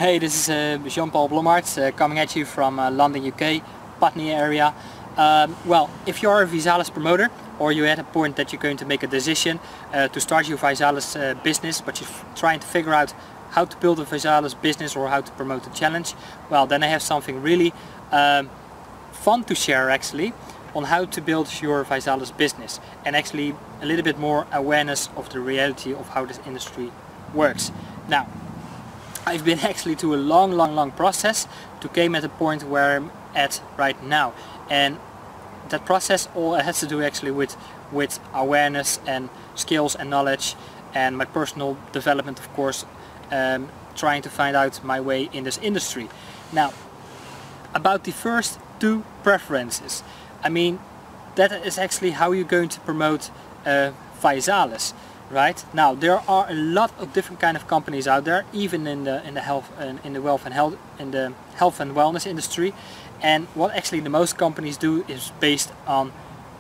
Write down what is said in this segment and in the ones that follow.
Hey, this is Jean-Paul Blommaert coming at you from London, UK, Putney area. Well, if you're a Visalus promoter or you're at a point that you're going to make a decision to start your Visalus business, but you're trying to figure out how to build a Visalus business or how to promote a challenge, well, then I have something really fun to share actually on how to build your Visalus business and actually a little bit more awareness of the reality of how this industry works. Now, I've been actually to a long process to came at a point where I'm at right now, and that process all has to do actually with awareness and skills and knowledge and my personal development, of course, trying to find out my way in this industry. Now, about the first two preferences, I mean, that is actually how you're going to promote Visalus. Right now, there are a lot of different kind of companies out there, even in the health and health and wellness industry. And what actually the most companies do is based on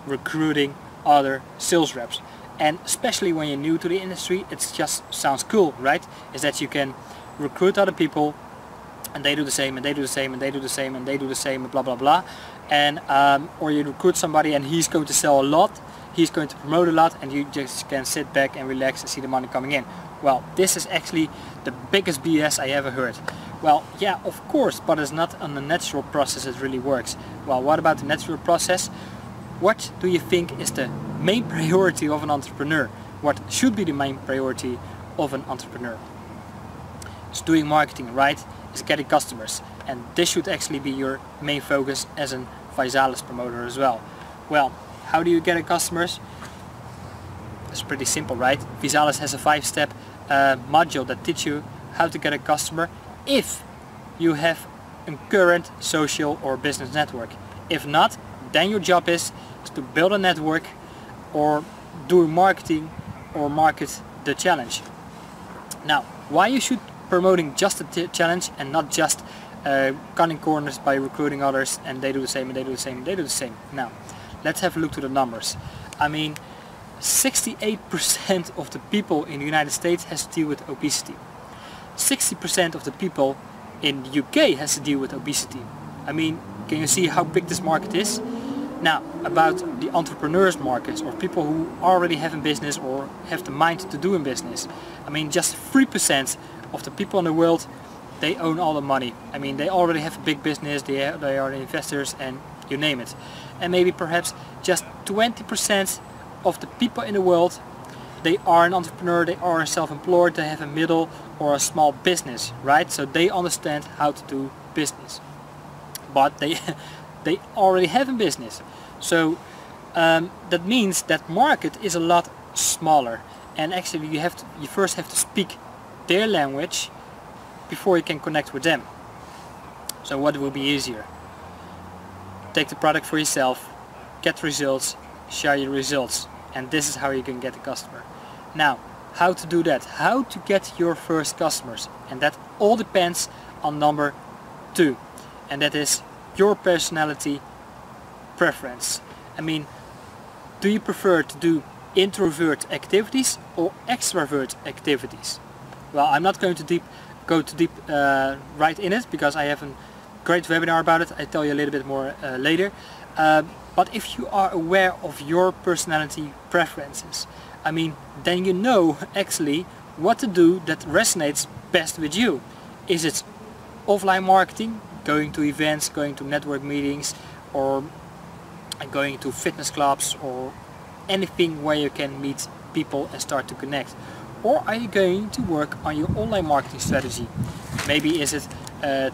recruiting other sales reps. And especially when you're new to the industry, it just sounds cool, right? Is that you can recruit other people, and they do the same, and they do the same, and they do the same, and they do the same, and blah blah blah. And or you recruit somebody, and he's going to sell a lot. He's going to promote a lot, and you just can sit back and relax and see the money coming in. Well, this is actually the biggest BS I ever heard. Well, yeah, of course, but it's not on the natural process it really works. Well, what about the natural process? What do you think is the main priority of an entrepreneur? What should be the main priority of an entrepreneur? It's doing marketing, right? It's getting customers, and this should actually be your main focus as a Visalus promoter as well. Well, how do you get customers? It's pretty simple, right? Visalus has a 5-step module that teaches you how to get a customer if you have a current social or business network. If not, then your job is to build a network or do marketing or market the challenge. Now, why you should promoting just the challenge and not just cutting corners by recruiting others and they do the same and they do the same and they do the same? Now, let's have a look to the numbers. I mean, 68% of the people in the United States has to deal with obesity. 60% of the people in the UK has to deal with obesity. I mean, can you see how big this market is? Now, about the entrepreneurs markets or people who already have a business or have the mind to do a business. I mean, just 3% of the people in the world, they own all the money. I mean, they already have a big business, they are investors and you name it. And maybe perhaps just 20% of the people in the world, they are an entrepreneur, they are self-employed, they have a middle or a small business, right? So they understand how to do business. But they already have a business. So that means that market is a lot smaller. And actually you first have to speak their language before you can connect with them. So what will be easier? Take the product for yourself, get results, share your results, and this is how you can get a customer. Now, how to do that? How to get your first customers? And that all depends on number 2, and that is your personality preference. I mean, do you prefer to do introvert activities or extrovert activities? Well, I'm not going to go too deep right in it because I have a great webinar about it. I'll tell you a little bit more later. But if you are aware of your personality preferences, I mean, then you know actually what to do that resonates best with you. Is it offline marketing, going to events, going to network meetings, or going to fitness clubs, or anything where you can meet people and start to connect? Or are you going to work on your online marketing strategy? Maybe is it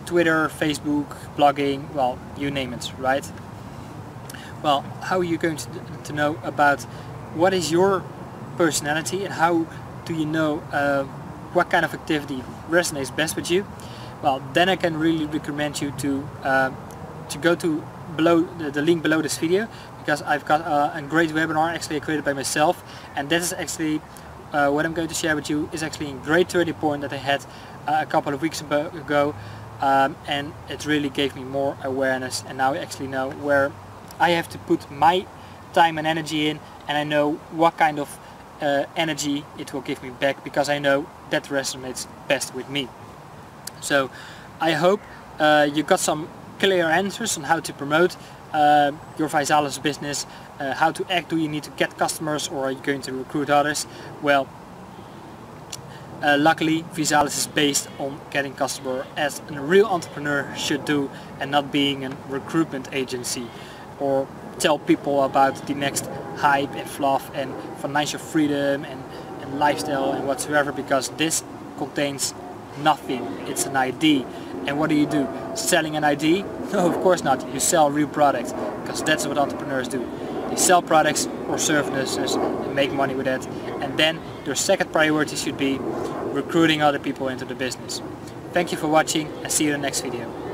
Twitter, Facebook, blogging, well, you name it, right? Well, how are you going to know about what is your personality and how do you know what kind of activity resonates best with you? Well, then I can really recommend you to go to the link below this video, because I've got a great webinar actually created by myself, and that is actually what I'm going to share with you is actually a great turning point that I had a couple of weeks ago, and it really gave me more awareness, and now I actually know where I have to put my time and energy in, and I know what kind of energy it will give me back, because I know that resonates best with me. So I hope you got some clear answers on how to promote your Visalus business, how to act. Do you need to get customers, or are you going to recruit others? Well, luckily Visalus is based on getting customer as a real entrepreneur should do, and not being a recruitment agency or tell people about the next hype and fluff and financial freedom and lifestyle and whatsoever, because this contains nothing. It's an ID. And what do? Selling an ID? No, of course not. You sell real products, because that's what entrepreneurs do. They sell products or services and make money with that. And then their second priority should be recruiting other people into the business. Thank you for watching, and see you in the next video.